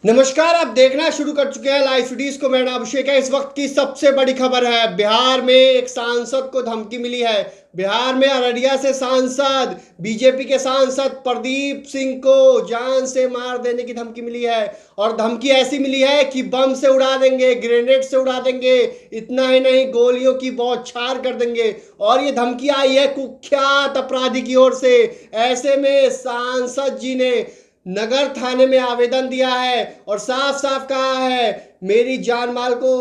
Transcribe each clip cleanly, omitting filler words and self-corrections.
नमस्कार। आप देखना शुरू कर चुके हैं लाइव फुडीज को। मेरा नाम अभिषेक है। इस वक्त की सबसे बड़ी खबर है, बिहार में एक सांसद को धमकी मिली है। बिहार में अररिया से सांसद, बीजेपी के सांसद प्रदीप सिंह को जान से मार देने की धमकी मिली है। और धमकी ऐसी मिली है कि बम से उड़ा देंगे, ग्रेनेड से उड़ा देंगे, इतना ही नहीं गोलियों की बौछार कर देंगे। और ये धमकी आई है कुख्यात अपराधी की ओर से। ऐसे में सांसद जी ने नगर थाने में आवेदन दिया है और साफ साफ कहा है मेरी जान माल को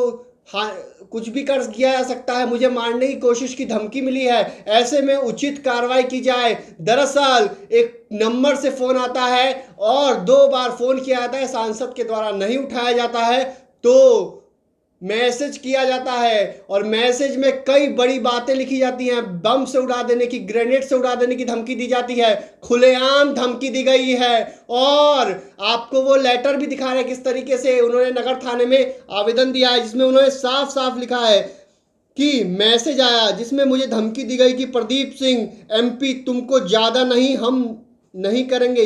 कुछ भी कर किया जा सकता है, मुझे मारने की कोशिश की धमकी मिली है, ऐसे में उचित कार्रवाई की जाए। दरअसल एक नंबर से फोन आता है और 2 बार फोन किया जाता है, सांसद के द्वारा नहीं उठाया जाता है तो मैसेज किया जाता है और मैसेज में कई बड़ी बातें लिखी जाती हैं। बम से उड़ा देने की, ग्रेनेड से उड़ा देने की धमकी दी जाती है, खुलेआम धमकी दी गई है। और आपको वो लेटर भी दिखा रहे हैं किस तरीके से उन्होंने नगर थाने में आवेदन दिया है, जिसमें उन्होंने साफ साफ लिखा है कि मैसेज आया जिसमें मुझे धमकी दी गई कि प्रदीप सिंह एमपी तुमको ज्यादा नहीं, हम नहीं करेंगे,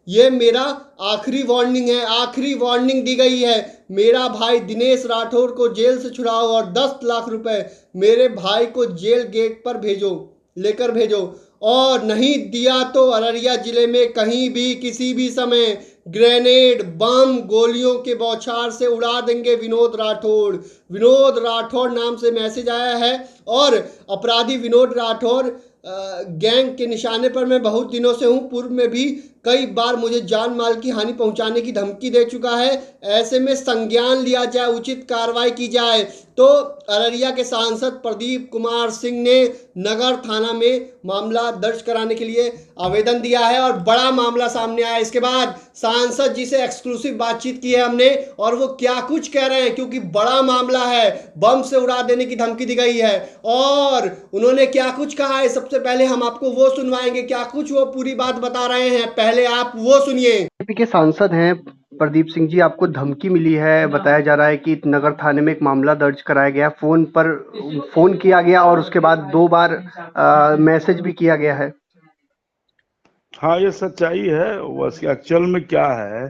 ये मेरा आखिरी वार्निंग है। आखिरी वार्निंग दी गई है, मेरा भाई दिनेश राठौर को जेल से छुड़ाओ और 10 लाख रुपए मेरे भाई को जेल गेट पर भेजो, लेकर भेजो, और नहीं दिया तो अररिया जिले में कहीं भी किसी भी समय ग्रेनेड, बम, गोलियों के बौछार से उड़ा देंगे विनोद राठौर। विनोद राठौर नाम से मैसेज आया है और अपराधी विनोद राठौर गैंग के निशाने पर मैं बहुत दिनों से हूं। पूर्व में भी कई बार मुझे जान माल की हानि पहुंचाने की धमकी दे चुका है। ऐसे में संज्ञान लिया जाए, उचित कार्रवाई की जाए। तो अररिया के सांसद प्रदीप कुमार सिंह ने नगर थाना में मामला दर्ज कराने के लिए आवेदन दिया है और बड़ा मामला सामने आया। इसके बाद सांसद जी से एक्सक्लूसिव बातचीत की है हमने और वो क्या कुछ कह रहे हैं, क्योंकि बड़ा मामला है, बम से उड़ा देने की धमकी दी गई है और उन्होंने क्या कुछ कहा है। सबसे पहले हम आपको वो सुनवाएंगे, क्या कुछ वो पूरी बात बता रहे हैं, पहले आप वो सुनिए। बीजेपी के सांसद हैं प्रदीप सिंह जी, आपको धमकी मिली है। बताया जा रहा है कि नगर थाने में एक मामला दर्ज कराया गया, फोन पर फोन किया गया और उसके बाद 2 बार मैसेज भी किया गया है। हाँ, ये सच्चाई है। बस एक्चुअल में क्या है,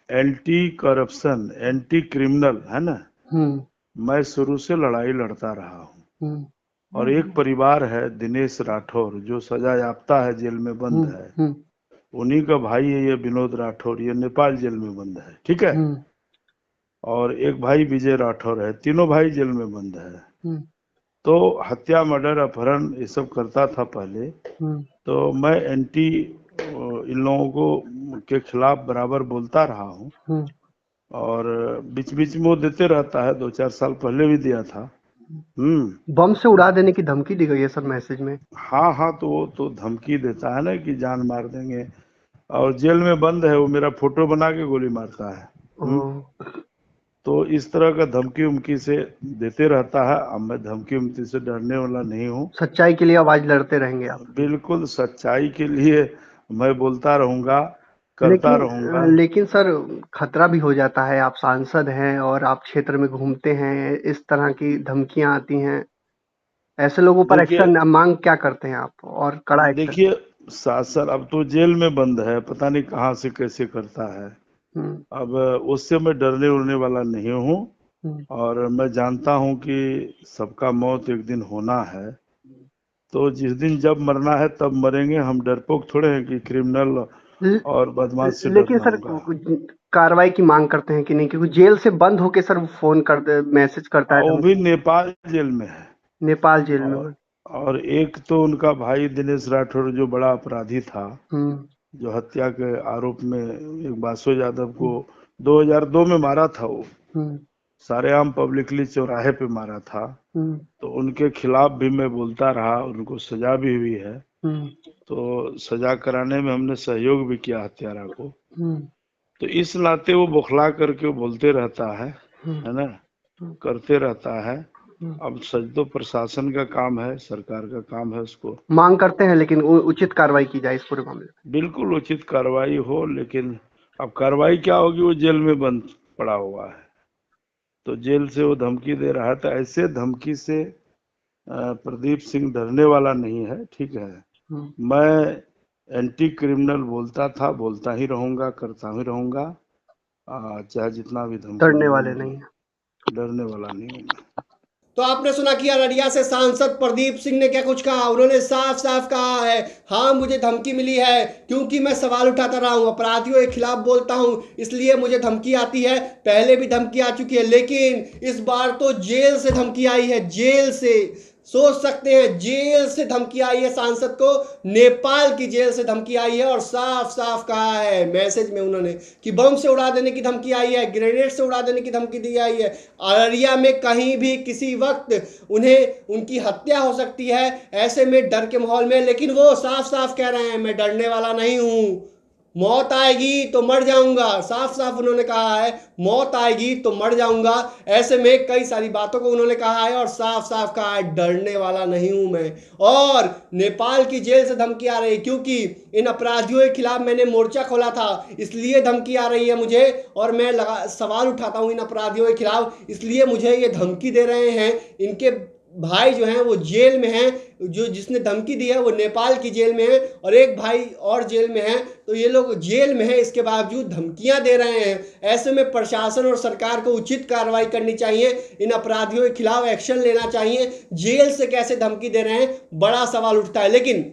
एंटी करप्शन, एंटी क्रिमिनल है ना। मैं शुरू से लड़ाई लड़ता रहा हूँ और एक परिवार है दिनेश राठौर जो सजा याफ्ता है, जेल में बंद है। उन्हीं का भाई है ये विनोद राठौर, ये नेपाल जेल में बंद है, ठीक है। और एक भाई विजय राठौर है, तीनों भाई जेल में बंद है। तो हत्या, मर्डर, अपहरण ये सब करता था पहले। तो मैं एंटी इन लोगों को के खिलाफ बराबर बोलता रहा हूँ और बीच बीच में वो देते रहता है, 2-4 साल पहले भी दिया था। बम से उड़ा देने की धमकी दी गई है सर मैसेज में। हाँ हाँ, तो वो तो धमकी देता है ना कि जान मार देंगे, और जेल में बंद है, वो मेरा फोटो बना के गोली मारता है। तो इस तरह का धमकी उमकी से देते रहता है। अब मैं धमकी उमकी से डरने वाला नहीं हूँ। सच्चाई के लिए आवाज लड़ते रहेंगे आप। बिल्कुल सच्चाई के लिए मैं बोलता रहूंगा, करता रहूंगा। लेकिन सर खतरा भी हो जाता है, आप सांसद हैं और आप क्षेत्र में घूमते हैं, इस तरह की धमकियां आती हैं, ऐसे लोगों पर देखिए एक्शन मांग क्या करते हैं आप, और कड़ा एक्शन? देखिए शासन अब तो जेल में बंद है, पता नहीं कहाँ से कैसे करता है। अब उससे मैं डरने उड़ने वाला नहीं हूँ और मैं जानता हूँ कि सबका मौत एक दिन होना है। तो जिस दिन जब मरना है तब मरेंगे। हम डरपोक थोड़े हैं कि क्रिमिनल और बदमाश से लेकिन डरना सर होगा। कार्रवाई की मांग करते हैं कि नहीं, क्योंकि जेल से बंद होके सर फोन कर मैसेज करता है वो भी नेपाल जेल में है। नेपाल जेल में। और एक तो उनका भाई दिनेश राठौर जो बड़ा अपराधी था, जो हत्या के आरोप में एक बासु यादव को 2002 में मारा था, वो सारेआम पब्लिकली चौराहे पे मारा था। तो उनके खिलाफ भी मैं बोलता रहा, उनको सजा भी हुई है। तो सजा कराने में हमने सहयोग भी किया हत्यारा को। तो इस नाते वो बौखला करके वो बोलते रहता है ना, करते रहता है। अब सच तो प्रशासन का काम है, सरकार का काम है, उसको मांग करते हैं, लेकिन उचित कार्रवाई की जाए इस पूरे मामले में। बिल्कुल उचित कार्रवाई हो। लेकिन अब कार्रवाई क्या होगी, वो जेल में बंद पड़ा हुआ है, तो जेल से वो धमकी दे रहा है। तो ऐसे धमकी से प्रदीप सिंह डरने वाला नहीं है, ठीक है। मैं एंटी क्रिमिनल बोलता था, बोलता ही रहूंगा, करता ही रहूंगा। चाहे जितना भी धमकी डरने दे, वाले नहीं है। डरने वाला नहीं हूँ मैं। तो आपने सुना कि अररिया से सांसद प्रदीप सिंह ने क्या कुछ कहा। उन्होंने साफ साफ कहा है, हाँ मुझे धमकी मिली है क्योंकि मैं सवाल उठाता रहा हूं, अपराधियों के खिलाफ बोलता हूं, इसलिए मुझे धमकी आती है। पहले भी धमकी आ चुकी है, लेकिन इस बार तो जेल से धमकी आई है, जेल से। सोच सकते हैं, जेल से धमकी आई है सांसद को, नेपाल की जेल से धमकी आई है। और साफ साफ कहा है मैसेज में उन्होंने कि बम से उड़ा देने की धमकी आई है, ग्रेनेड से उड़ा देने की धमकी दी आई है। अररिया में कहीं भी किसी वक्त उन्हें उनकी हत्या हो सकती है, ऐसे में डर के माहौल में। लेकिन वो साफ साफ कह रहे हैं, मैं डरने वाला नहीं हूं, मौत आएगी तो मर जाऊंगा। साफ साफ उन्होंने कहा है, मौत आएगी तो मर जाऊंगा। ऐसे में कई सारी बातों को उन्होंने कहा है और साफ साफ कहा है, डरने वाला नहीं हूं मैं। और नेपाल की जेल से धमकी आ रही है क्योंकि इन अपराधियों के खिलाफ मैंने मोर्चा खोला था, इसलिए धमकी आ रही है मुझे। और मैं सवाल उठाता हूं इन अपराधियों के खिलाफ, इसलिए मुझे ये धमकी दे रहे हैं। इनके भाई जो हैं वो जेल में हैं, जो जिसने धमकी दी है वो नेपाल की जेल में है और एक भाई और जेल में है। तो ये लोग जेल में है, इसके बावजूद धमकियां दे रहे हैं। ऐसे में प्रशासन और सरकार को उचित कार्रवाई करनी चाहिए, इन अपराधियों के खिलाफ एक्शन लेना चाहिए। जेल से कैसे धमकी दे रहे हैं, बड़ा सवाल उठता है। लेकिन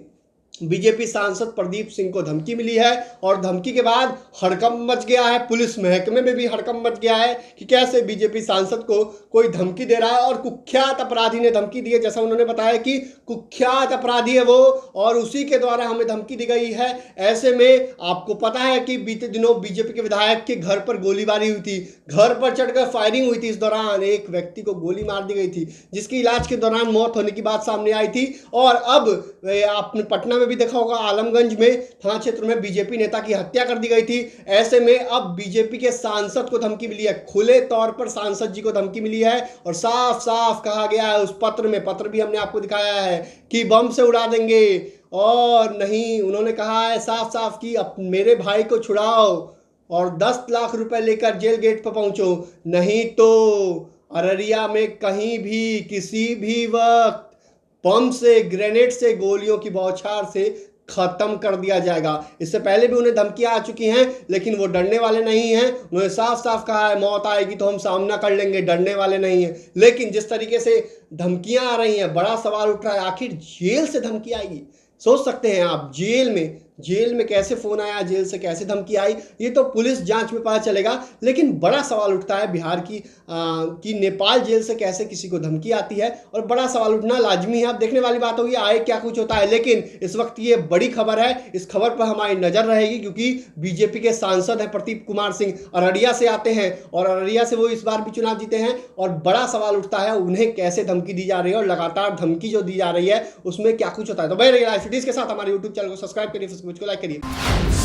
बीजेपी सांसद प्रदीप सिंह को धमकी मिली है और धमकी के बाद हड़कंप मच गया है। पुलिस महकमे में भी हड़कंप मच गया है कि कैसे बीजेपी सांसद को कोई धमकी दे रहा है और कुख्यात अपराधी ने धमकी दी है। जैसा उन्होंने बताया कि कुख्यात अपराधी है वो और उसी के द्वारा हमें धमकी दी गई है। ऐसे में आपको पता है कि बीते दिनों बीजेपी के विधायक के घर पर गोलीबारी हुई थी, घर पर चढ़कर फायरिंग हुई थी। इस दौरान एक व्यक्ति को गोली मार दी गई थी, जिसकी इलाज के दौरान मौत होने की बात सामने आई थी। और अब आपने पटना भी देखा होगा, आलमगंज में थाना क्षेत्र में बीजेपी नेता की हत्या कर दी गई थी। ऐसे में अब बीजेपी के सांसद को धमकी मिली है, खुले तौर पर सांसद जी को धमकी मिली है और साफ साफ कहा गया है उस पत्र में, पत्र भी हमने आपको दिखाया है कि बम से उड़ा देंगे। और नहीं, उन्होंने कहा है साफ साफ कि मेरे भाई को छुड़ाओ और 10 लाख रुपए लेकर जेल गेट पर पहुंचो, नहीं तो अररिया में कहीं भी किसी भी वक्त बम से, ग्रेनेड से, गोलियों की बौछार से खत्म कर दिया जाएगा। इससे पहले भी उन्हें धमकियां आ चुकी हैं, लेकिन वो डरने वाले नहीं हैं। उन्होंने साफ साफ कहा है, मौत आएगी तो हम सामना कर लेंगे, डरने वाले नहीं हैं। लेकिन जिस तरीके से धमकियां आ रही हैं, बड़ा सवाल उठ रहा है, आखिर जेल से धमकी आएगी। सोच सकते हैं आप, जेल में कैसे फोन आया, जेल से कैसे धमकी आई, ये तो पुलिस जांच में पता चलेगा। लेकिन बड़ा सवाल उठता है बिहार की नेपाल जेल से कैसे किसी को धमकी आती है, और बड़ा सवाल उठना लाजमी है। अब देखने वाली बात होगी आए क्या कुछ होता है। लेकिन इस वक्त ये बड़ी खबर है, इस खबर पर हमारी नजर रहेगी क्योंकि बीजेपी के सांसद हैं प्रदीप कुमार सिंह, अररिया से आते हैं और अररिया से वो इस बार भी चुनाव जीते हैं। और बड़ा सवाल उठता है उन्हें कैसे धमकी दी जा रही है और लगातार धमकी जो दी जा रही है उसमें क्या कुछ होता है। तो बने रहिए लाइव फुटेज के साथ, हमारे यूट्यूब चैनल को सब्सक्राइब करिए, फेसबुक को लाइक करिए।